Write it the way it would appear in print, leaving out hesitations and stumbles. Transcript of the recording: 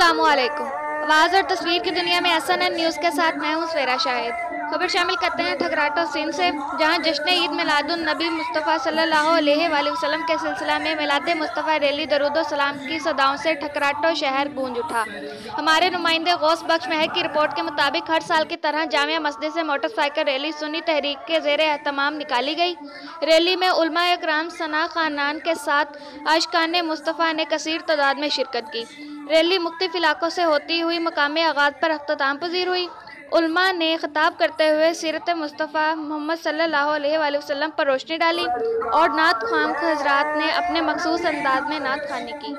अस्सलामुअलैकुम। आवाज़ और तस्वीर की दुनिया में एसएनएन न्यूज़ के साथ मैं हूँ स्वेरा शाहिद। खबर शामिल करते हैं ठकराटो सिंध से, जहाँ जश्न ईद मिलादुन नबी मुस्तफ़ा सल्लल्लाहु अलैहि वसल्लम के सिलसिला में मिलाद मुस्तफ़ा रैली दरूद सलाम की सदाओं से ठकराटो शहर गूंज उठा। हमारे नुमाइंदे गौस बख्श महक की रिपोर्ट के मुताबिक हर साल की तरह जामिया मस्जिद से मोटरसाइकिल रैली सुन्नी तहरीक के ज़ेर एहतमाम निकाली गई। रैली में उलमा इकराम, सना खानान के साथ आशिकाने मुस्तफ़ा ने कसीर तादाद में शिरकत की। रैली मुख्तलिफ इलाकों से होती हुई मकामी आगाज़ पर अख्ताम पजीर हुई। उलमा ने खिताब करते हुए सीरत मुस्तफ़ा मोहम्मद सल्लल्लाहु अलैहि वसल्लम पर रोशनी डाली और नात ख्वां हज़रात ने अपने मखसूस अंदाज में नात ख़्वानी की।